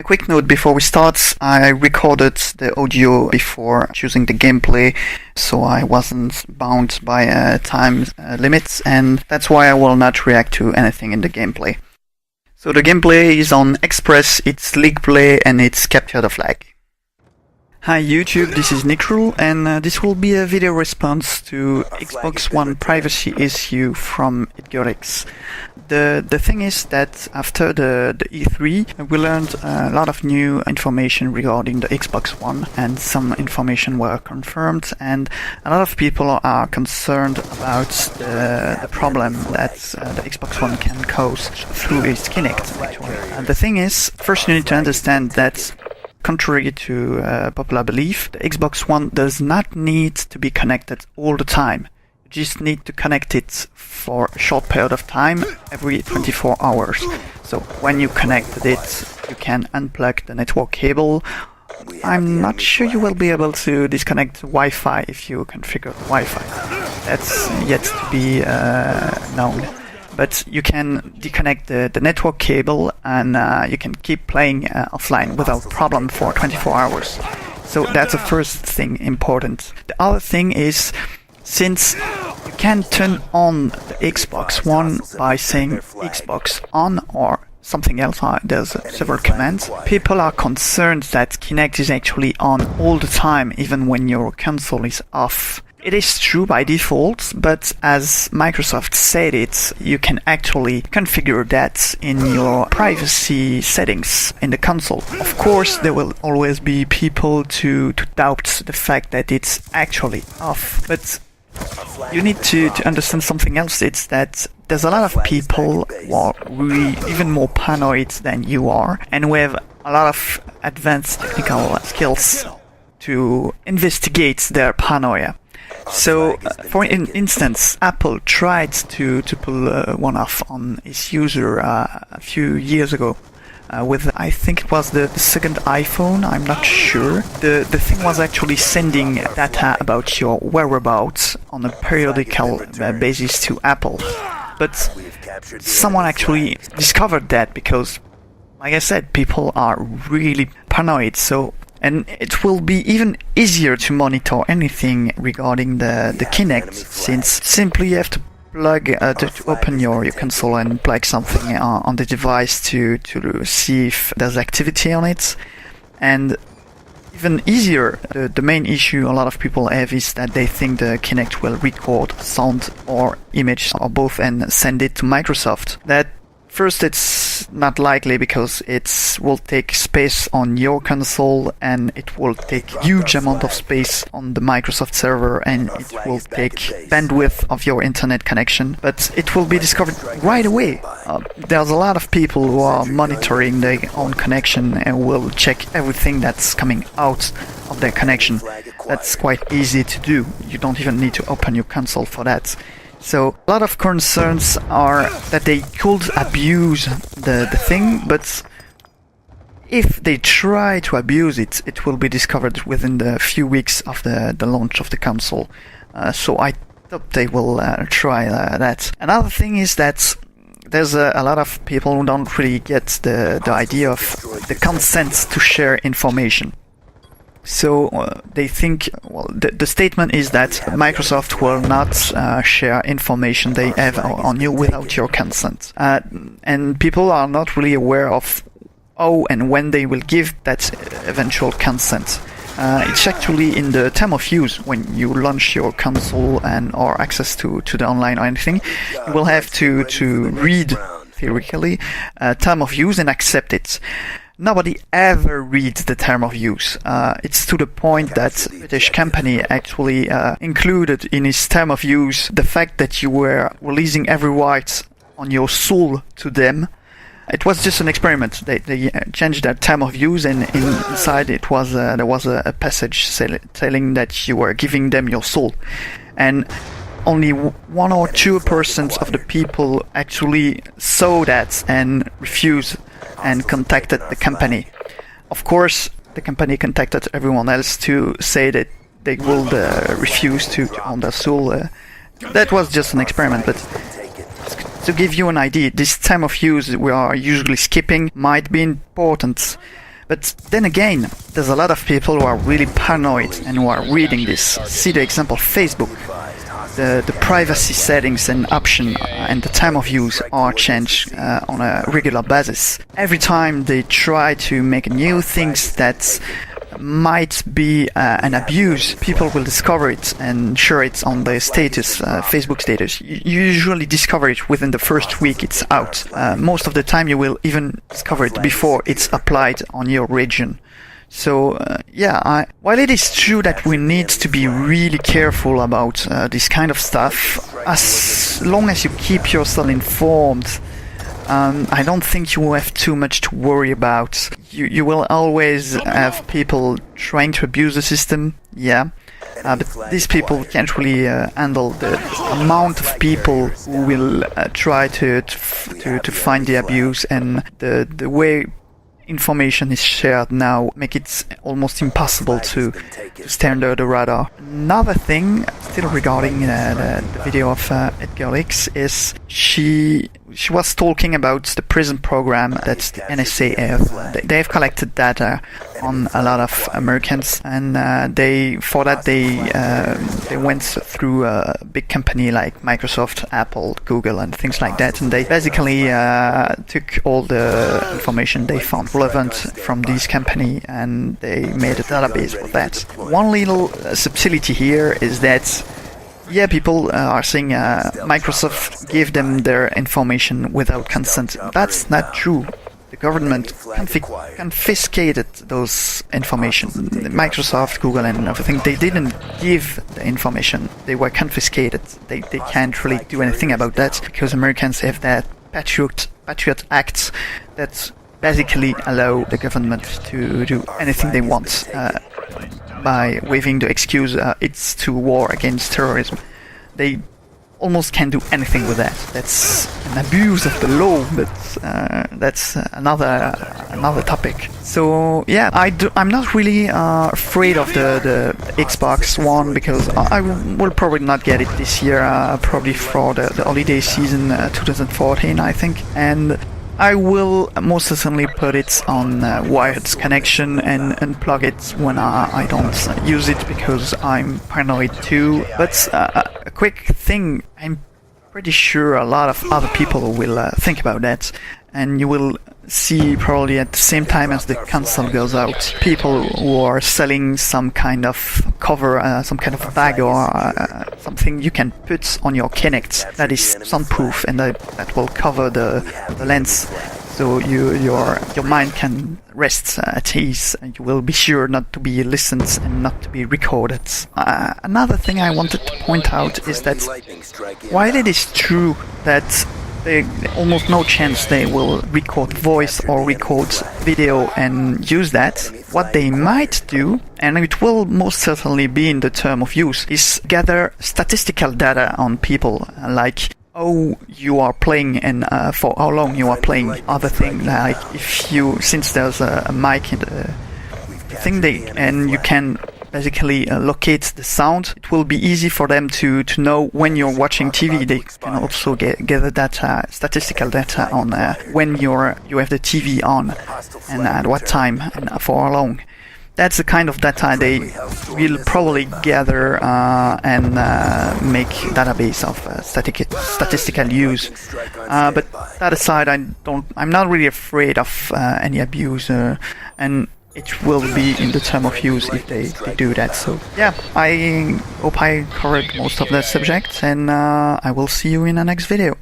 Quick note before we start, I recorded the audio before choosing the gameplay, so I wasn't bound by time limits, and that's why I will not react to anything in the gameplay. So the gameplay is on Express, it's League Play, and it's Capture the Flag. Hi YouTube, this is Nikrul, and this will be a video response to Xbox One privacy issue from Edgarix. The thing is that after the E3, we learned a lot of new information regarding the Xbox One, and some information were confirmed, and a lot of people are concerned about the problem that the Xbox One can cause through its Kinect, actually. And the thing is, first you need to understand that contrary to popular belief, the Xbox One does not need to be connected all the time. You just need to connect it for a short period of time, every 24 hours. So when you connected it, you can unplug the network cable. I'm not sure you will be able to disconnect Wi-Fi if you configure Wi-Fi. That's yet to be known. But you can disconnect the network cable, and you can keep playing offline without problem for 24 hours. So that's the first thing important. The other thing is, since you can turn on the Xbox One by saying Xbox on or something else, there's several commands, people are concerned that Kinect is actually on all the time, even when your console is off. It is true by default, but as Microsoft said it, you can actually configure that in your privacy settings in the console. Of course, there will always be people to doubt the fact that it's actually off, but you need to understand something else. It's that there's a lot of people who are really even more paranoid than you are, and who have a lot of advanced technical skills to investigate their paranoia. So, for instance, Apple tried to pull one off on its user a few years ago with, I think it was the second iPhone, I'm not sure. The thing was actually sending data about your whereabouts on a periodical basis to Apple. But someone actually discovered that because, like I said, people are really paranoid, and it will be even easier to monitor anything regarding the Kinect, since simply you have to plug to open your console and plug something on the device to see if there's activity on it. And even easier, the main issue a lot of people have is that they think the Kinect will record sound or image or both and send it to Microsoft. That first, it's not likely because it will take space on your console, and it will take huge amount of space on the Microsoft server, and it will take bandwidth of your internet connection. But it will be discovered right away. There's a lot of people who are monitoring their own connection and will check everything that's coming out of their connection. That's quite easy to do. You don't even need to open your console for that. So a lot of concerns are that they could abuse the thing, but if they try to abuse it, it will be discovered within the few weeks of the launch of the console. So I thought they will try that. Another thing is that there's a lot of people who don't really get the idea of the consent to share information. So they think, well, the statement is that Microsoft will not share information they have on you without your consent. And people are not really aware of how and when they will give that eventual consent. It's actually in the term of use. When you launch your console or access to the online or anything, you will have to read, theoretically, term of use and accept it. Nobody ever reads the term of use. It's to the point that a British company actually included in its term of use the fact that you were releasing every right on your soul to them. It was just an experiment. They changed that term of use, and inside it was there was a passage telling that you were giving them your soul. And only 1 or 2% of the people actually saw that and refused and contacted the company. Of course, the company contacted everyone else to say that they will refuse to own their soul. That was just an experiment, but to give you an idea, this time of use we are usually skipping might be important. But then again, there's a lot of people who are really paranoid and who are reading this. See the example of Facebook. The privacy settings and option and the time of use are changed on a regular basis. Every time they try to make new things that might be an abuse, people will discover it and share it on their status, Facebook status. You usually discover it within the first week it's out. Most of the time you will even discover it before it's applied on your region. So while it is true that we need to be really careful about this kind of stuff, as long as you keep yourself informed, I don't think you have too much to worry about. You will always have people trying to abuse the system, but these people can't really handle the amount of people who will try to find the abuse, and the way information is shared now make it almost impossible to stay under the radar. Another thing, still regarding the video of Edgar X, is she was talking about the Prism program that the NSA have. They have collected data on a lot of Americans, and they went through a big company like Microsoft, Apple, Google, and things like that, and they basically took all the information they found relevant from this company, and they made a database for that. One little subtlety here is that people are saying Microsoft gave them their information without consent. That's not true. The government confiscated those information. Microsoft, Google, and everything, they didn't give the information. They were confiscated. They can't really do anything about that because Americans have that Patriot Act that basically allow the government to do anything they want by waving the excuse it's to war against terrorism. They almost can't do anything with that. That's an abuse of the law, but that's another topic. So I'm not really afraid of the Xbox One because I will probably not get it this year, probably for the holiday season 2014, I think, and I will most certainly put it on wired connection and unplug it when I don't use it because I'm paranoid too. But a quick thing, I'm pretty sure a lot of other people will think about that, and you will see probably at the same time as the console goes out, people who are selling some kind of cover, some kind of bag or something you can put on your Kinect that is soundproof and that will cover the lens, so your mind can rest at ease and you will be sure not to be listened and not to be recorded. Another thing I wanted to point out is that while it is true that there's almost no chance they will record voice or record video and use that, what they might do, and it will most certainly be in the term of use, is gather statistical data on people, like how you are playing and for how long you are playing. Other thing, like since there's a mic in the thing, and you can basically locate the sound, it will be easy for them to know when you're watching TV. They can also gather data, statistical data on when you have the TV on and at what time and for how long. That's the kind of data they will probably gather and make database of statistical use. But that aside, I'm not really afraid of any abuse, and it will be in the term of use if they do that. So I hope I covered most of that subject, and I will see you in the next video.